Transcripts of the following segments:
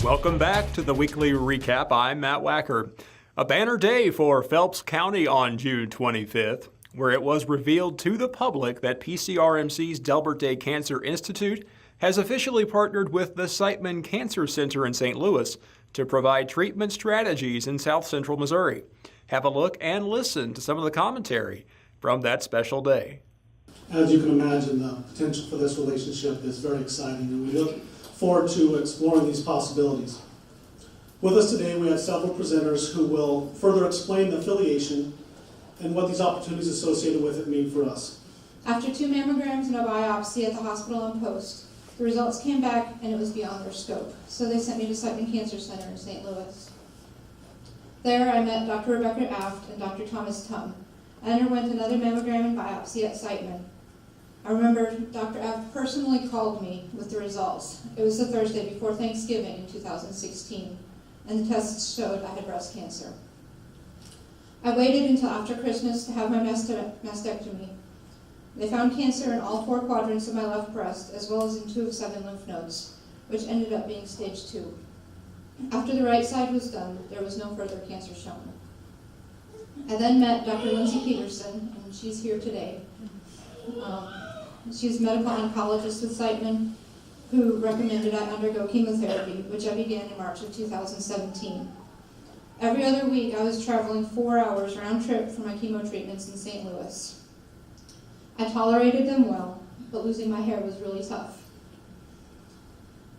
Welcome back to the weekly recap. I'm Matt Wacker. A banner day for Phelps County on June 25th, where it was revealed to the public that PCRMC's Delbert Day Cancer Institute has officially partnered with the Siteman Cancer Center in St. Louis to provide treatment strategies in South Central Missouri. Have a look and listen to some of the commentary from that special day. As you can imagine, the potential for this relationship is very exciting, and we look forward to exploring these possibilities. With us today, we have several presenters who will further explain the affiliation and what these opportunities associated with it mean for us. After 2 mammograms and a biopsy at the hospital on post, the results came back and it was beyond their scope, so they sent me to Siteman Cancer Center in St. Louis. There I met Dr. Rebecca Aft and Dr. Thomas Tum. I underwent another mammogram and biopsy at Siteman. I remember Dr. Aft personally called me with the results. It was the Thursday before Thanksgiving in 2016, and the tests showed I had breast cancer. I waited until after Christmas to have my mastectomy. They found cancer in all 4 quadrants of my left breast, as well as in 2 of 7 lymph nodes, which ended up being stage 2. After the right side was done, there was no further cancer shown. I then met Dr. Lindsay Peterson, and she's here today. She's a medical oncologist with Siteman, who recommended I undergo chemotherapy, which I began in March of 2017. Every other week, I was traveling 4 hours round trip for my chemo treatments in St. Louis. I tolerated them well, but losing my hair was really tough.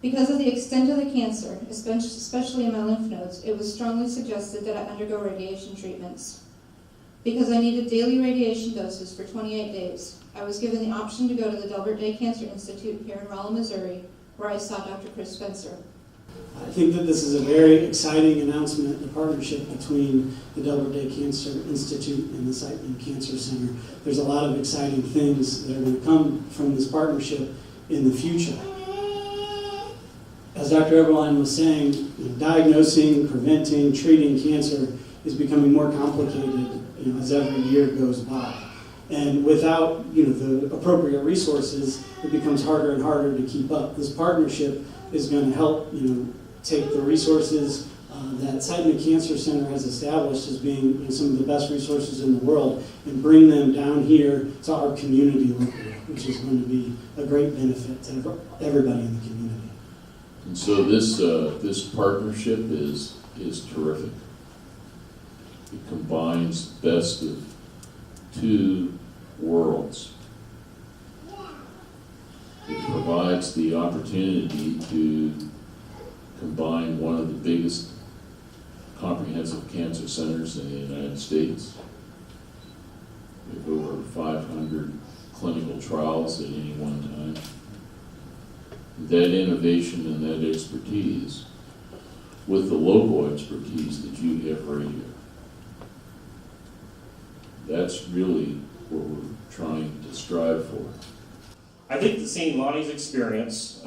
Because of the extent of the cancer, especially in my lymph nodes, it was strongly suggested that I undergo radiation treatments. Because I needed daily radiation doses for 28 days, I was given the option to go to the Delbert Day Cancer Institute here in Rolla, Missouri, where I saw Dr. Chris Spencer. I think that this is a very exciting announcement, the partnership between the Delbert Day Cancer Institute and the Siteman Cancer Center. There's a lot of exciting things that are going to come from this partnership in the future. As Dr. Eberlein was saying, diagnosing, preventing, treating cancer is becoming more complicated as every year goes by. And without the appropriate resources, it becomes harder and harder to keep up. This partnership is going to help take the resources that Siteman Cancer Center has established as being some of the best resources in the world and bring them down here to our community locally, which is going to be a great benefit to everybody in the community. And so this partnership is terrific. It combines the best of 2 worlds. It provides the opportunity to combine one of the biggest comprehensive cancer centers in the United States. We have over 500 clinical trials at any one time. That innovation and that expertise with the local expertise that you have right here. That's really what we're trying to strive for. I think that seeing Lonnie's experience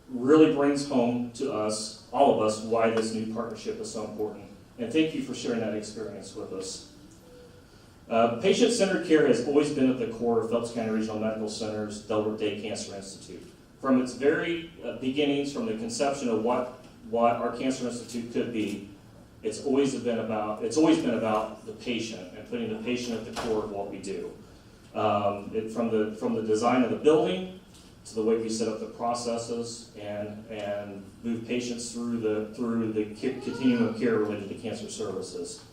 really brings home to us, all of us, why this new partnership is so important. And thank you for sharing that experience with us. Patient-centered care has always been at the core of Phelps County Regional Medical Center's Delbert Day Cancer Institute. From its very beginnings, from the conception of what our Cancer Institute could be, it's always been about the patient and putting the patient at the core of what we do. From the design of the building to the way we set up the processes and move patients through the continuum of care related to cancer services.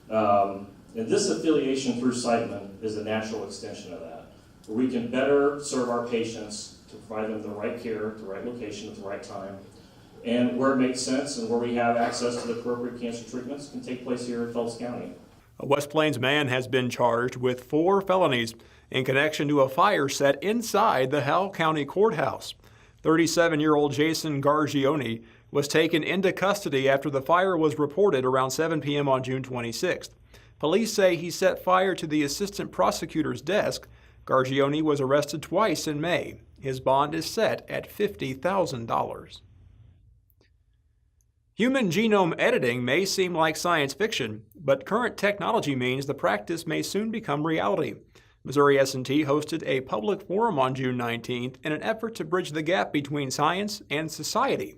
And this affiliation through Siteman is a natural extension of that, where we can better serve our patients to provide them the right care, the right location at the right time, and where it makes sense and where we have access to the appropriate cancer treatments can take place here in Phelps County. A West Plains man has been charged with 4 felonies in connection to a fire set inside the Howell County Courthouse. 37-year-old Jason Gargione was taken into custody after the fire was reported around 7 p.m. on June 26th. Police say he set fire to the assistant prosecutor's desk. Gargione was arrested twice in May. His bond is set at $50,000. Human genome editing may seem like science fiction, but current technology means the practice may soon become reality. Missouri S&T hosted a public forum on June 19th in an effort to bridge the gap between science and society.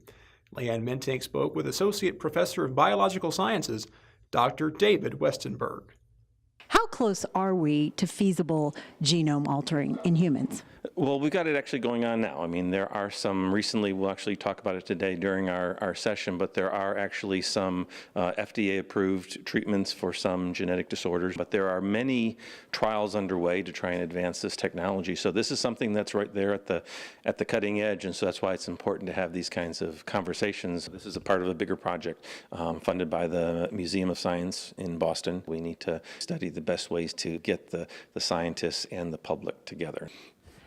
Leanne Mentink spoke with Associate Professor of Biological Sciences, Dr. David Westenberg. How close are we to feasible genome altering in humans? Well, we've got it actually going on now. I mean, there are some recently, we'll actually talk about it today during our session, but there are actually some FDA-approved treatments for some genetic disorders. But there are many trials underway to try and advance this technology. So this is something that's right there at the cutting edge, and so that's why it's important to have these kinds of conversations. This is a part of a bigger project funded by the Museum of Science in Boston. We need to study the best ways to get the scientists and the public together.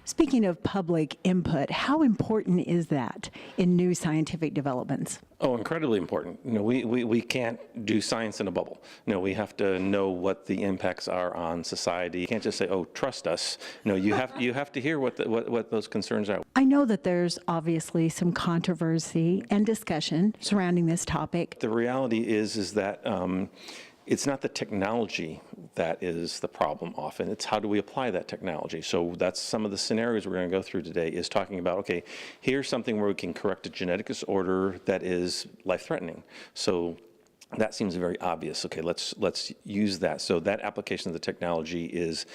Speaking of public input, how important is that in new scientific developments? Oh, incredibly important. You know, we can't do science in a bubble. You know, we have to know what the impacts are on society. You can't just say, "Oh, trust us." No, you have to hear what those concerns are. I know that there's obviously some controversy and discussion surrounding this topic. The reality is that it's not the technology that is the problem often, it's how do we apply that technology. So that's some of the scenarios we're going to go through today, is talking about, okay, here's something where we can correct a genetic disorder that is life-threatening. So that seems very obvious. Okay, let's use that. So that application of the technology is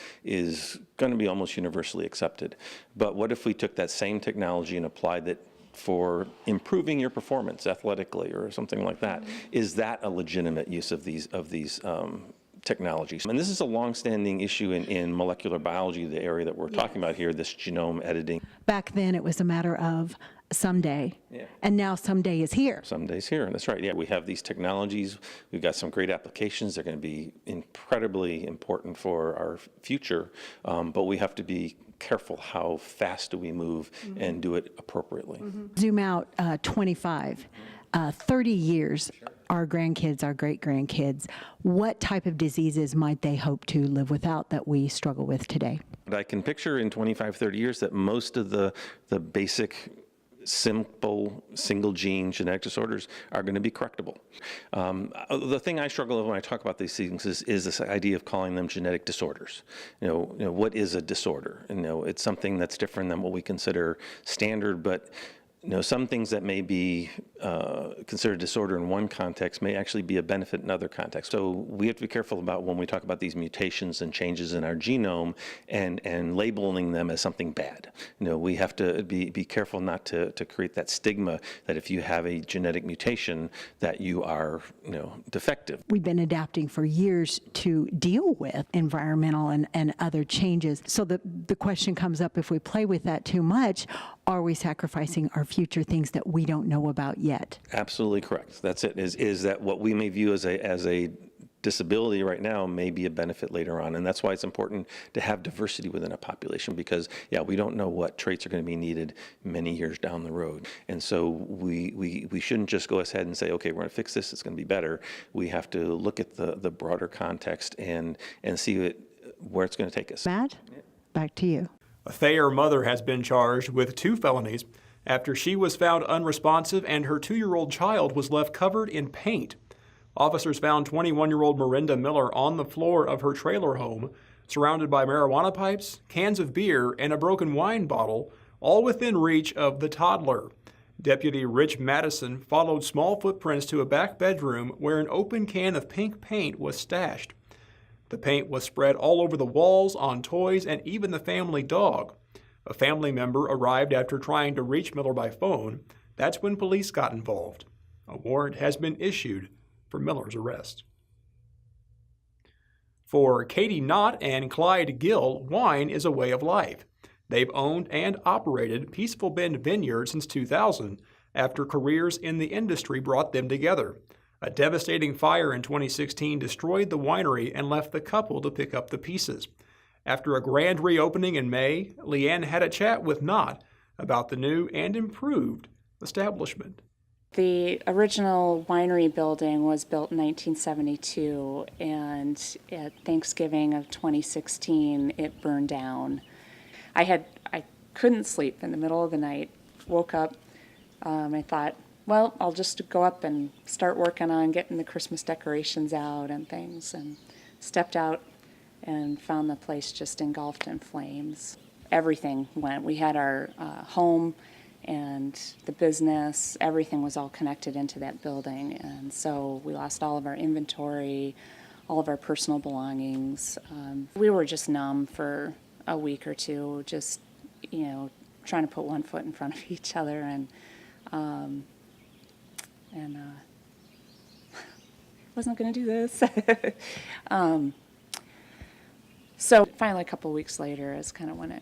going to be almost universally accepted. But what if we took that same technology and applied it for improving your performance athletically or something like that? Is that a legitimate use of these technologies? And this is a long-standing issue in molecular biology, the area that we're talking about here, this genome editing. Back then it was a matter of someday, and now someday is here. Someday's here, that's right. Yeah, we have these technologies. We've got some great applications. They're going to be incredibly important for our future, but we have to be careful how fast do we move and do it appropriately. Zoom out 25, 30 years, our grandkids, our great-grandkids, what type of diseases might they hope to live without that we struggle with today? I can picture in 25, 30 years that most of the basic simple single gene genetic disorders are going to be correctable. The thing I struggle with when I talk about these things is this idea of calling them genetic disorders. You know, what is a disorder? You know, it's something that's different than what we consider standard, but you know, some things that may be considered disorder in one context may actually be a benefit in other contexts. So we have to be careful about when we talk about these mutations and changes in our genome and labeling them as something bad. You know, we have to be careful not to create that stigma that if you have a genetic mutation that you are, you know, defective. We've been adapting for years to deal with environmental and other changes. So the question comes up, if we play with that too much, are we sacrificing our future things that we don't know about yet? Absolutely correct. That's it, is that what we may view as a disability right now may be a benefit later on. And that's why it's important to have diversity within a population, because, yeah, we don't know what traits are going to be needed many years down the road. And so we shouldn't just go ahead and say, okay, we're going to fix this, it's going to be better. We have to look at the broader context and see where it's going to take us. Matt, back to you. A Thayer mother has been charged with 2 felonies after she was found unresponsive and her 2-year-old child was left covered in paint. Officers found 21-year-old Merinda Miller on the floor of her trailer home, surrounded by marijuana pipes, cans of beer, and a broken wine bottle, all within reach of the toddler. Deputy Rich Madison followed small footprints to a back bedroom where an open can of pink paint was stashed. The paint was spread all over the walls, on toys, and even the family dog. A family member arrived after trying to reach Miller by phone. That's when police got involved. A warrant has been issued for Miller's arrest. For Katie Knott and Clyde Gill, wine is a way of life. They've owned and operated Peaceful Bend Vineyard since 2000 after careers in the industry brought them together. A devastating fire in 2016 destroyed the winery and left the couple to pick up the pieces. After a grand reopening in May, Leanne had a chat with Knott about the new and improved establishment. The original winery building was built in 1972, and at Thanksgiving of 2016, it burned down. I couldn't sleep in the middle of the night. Woke up, I thought, well, I'll just go up and start working on getting the Christmas decorations out and things, and stepped out and found the place just engulfed in flames. Everything went. We had our home and the business, everything was all connected into that building. And so we lost all of our inventory, all of our personal belongings. We were just numb for a week or two, just, trying to put one foot in front of each other. And wasn't going to do this. So finally, a couple weeks later is kind of when it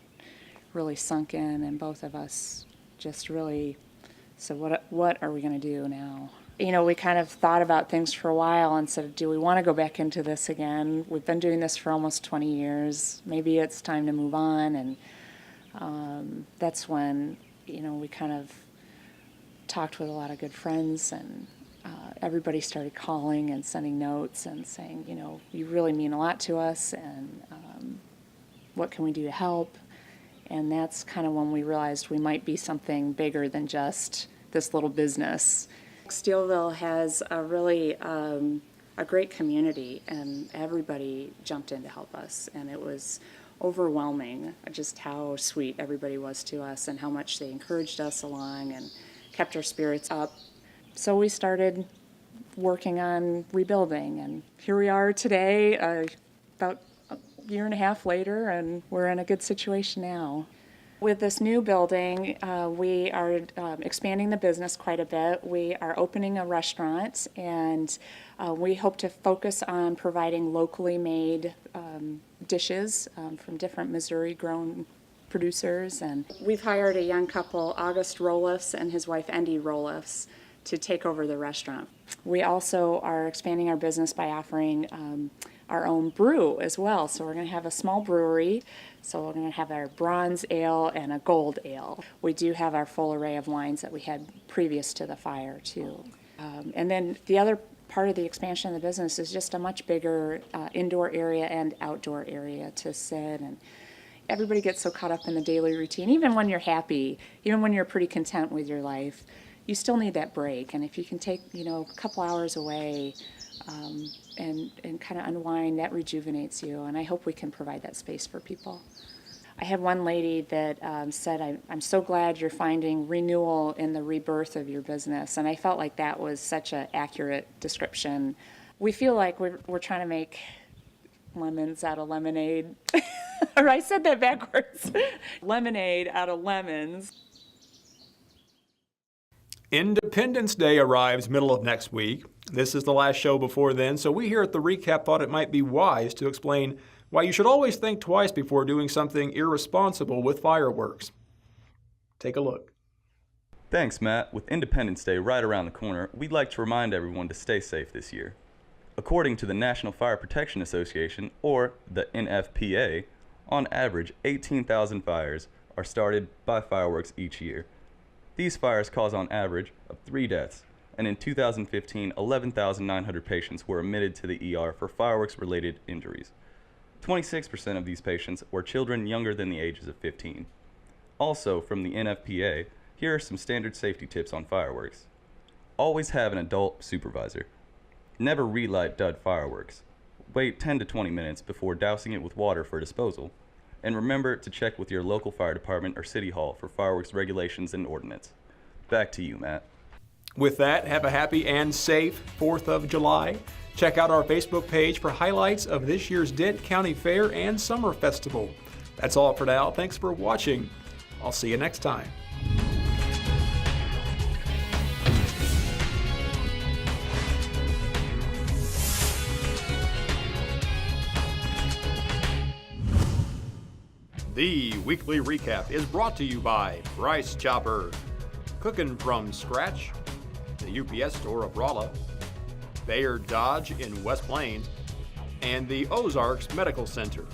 really sunk in, and both of us just really said, what are we going to do now? We kind of thought about things for a while and said, do we want to go back into this again? We've been doing this for almost 20 years. Maybe it's time to move on. And that's when, we kind of talked with a lot of good friends, and everybody started calling and sending notes and saying, you really mean a lot to us, and what can we do to help? And that's kind of when we realized we might be something bigger than just this little business. Steelville has a really a great community, and everybody jumped in to help us, and it was overwhelming just how sweet everybody was to us and how much they encouraged us along and kept our spirits up. So we started working on rebuilding, and here we are today, about a year and a half later, and we're in a good situation now. With this new building, we are expanding the business quite a bit. We are opening a restaurant, and we hope to focus on providing locally made dishes from different Missouri-grown producers. And we've hired a young couple, August Roloffs and his wife, Endy Roloffs, to take over the restaurant. We also are expanding our business by offering our own brew as well. So we're going to have a small brewery. So we're going to have our bronze ale and a gold ale. We do have our full array of wines that we had previous to the fire too. And then the other part of the expansion of the business is just a much bigger indoor area and outdoor area to sit. And everybody gets so caught up in the daily routine. Even when you're happy, even when you're pretty content with your life, you still need that break. And if you can take, a couple hours away and kind of unwind, that rejuvenates you. And I hope we can provide that space for people. I had one lady that said, I'm so glad you're finding renewal in the rebirth of your business. And I felt like that was such an accurate description. We feel like we're trying to make lemons out of lemonade. Or I said that backwards. Lemonade out of lemons. Independence Day arrives middle of next week. This is the last show before then, so we here at The Recap thought it might be wise to explain why you should always think twice before doing something irresponsible with fireworks. Take a look. Thanks, Matt. With Independence Day right around the corner, we'd like to remind everyone to stay safe this year. According to the National Fire Protection Association, or the NFPA, on average, 18,000 fires are started by fireworks each year. These fires cause on average of 3 deaths, and in 2015, 11,900 patients were admitted to the ER for fireworks-related injuries. 26% of these patients were children younger than the ages of 15. Also, from the NFPA, here are some standard safety tips on fireworks. Always have an adult supervisor. Never relight dud fireworks. Wait 10 to 20 minutes before dousing it with water for disposal. And remember to check with your local fire department or city hall for fireworks regulations and ordinance. Back to you, Matt. With that, have a happy and safe 4th of July. Check out our Facebook page for highlights of this year's Dent County Fair and Summer Festival. That's all for now. Thanks for watching. I'll see you next time. The Weekly Recap is brought to you by Rice Chopper, cooking from scratch, the UPS store of Rolla, Bayard Dodge in West Plains, and the Ozarks Medical Center.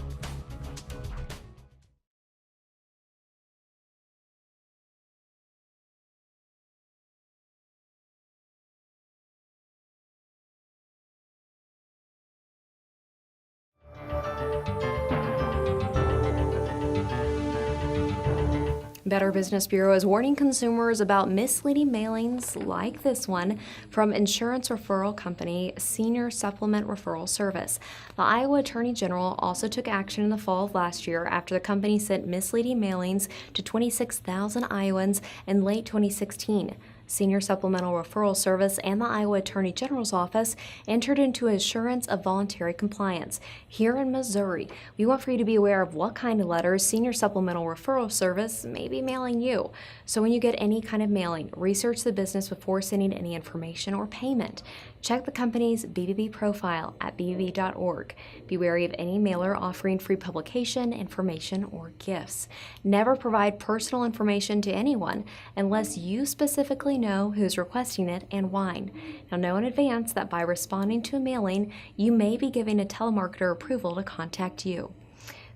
Better Business Bureau is warning consumers about misleading mailings like this one from insurance referral company Senior Supplement Referral Service. The Iowa Attorney General also took action in the fall of last year after the company sent misleading mailings to 26,000 Iowans in late 2016. Senior Supplemental Referral Service and the Iowa Attorney General's Office entered into assurance of voluntary compliance. Here in Missouri, we want for you to be aware of what kind of letters Senior Supplemental Referral Service may be mailing you. So when you get any kind of mailing, research the business before sending any information or payment. Check the company's BBB profile at bbb.org. Be wary of any mailer offering free publication, information, or gifts. Never provide personal information to anyone unless you specifically know who's requesting it and why. Now, know in advance that by responding to a mailing, you may be giving a telemarketer approval to contact you.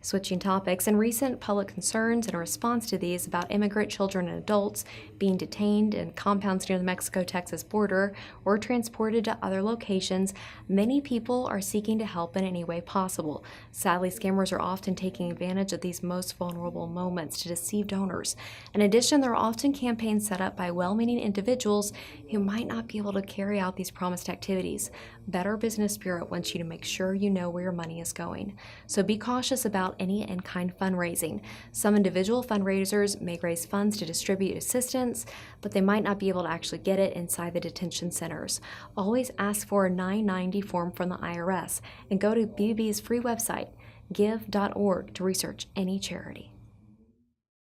Switching topics, in recent public concerns in response to these about immigrant children and adults being detained in compounds near the Mexico-Texas border or transported to other locations, many people are seeking to help in any way possible. Sadly, scammers are often taking advantage of these most vulnerable moments to deceive donors. In addition, there are often campaigns set up by well-meaning individuals who might not be able to carry out these promised activities. Better Business Bureau wants you to make sure you know where your money is going. So be cautious about any in-kind fundraising. Some individual fundraisers may raise funds to distribute assistance, but they might not be able to actually get it inside the detention centers. Always ask for a 990 form from the IRS and go to BBB's free website, give.org, to research any charity.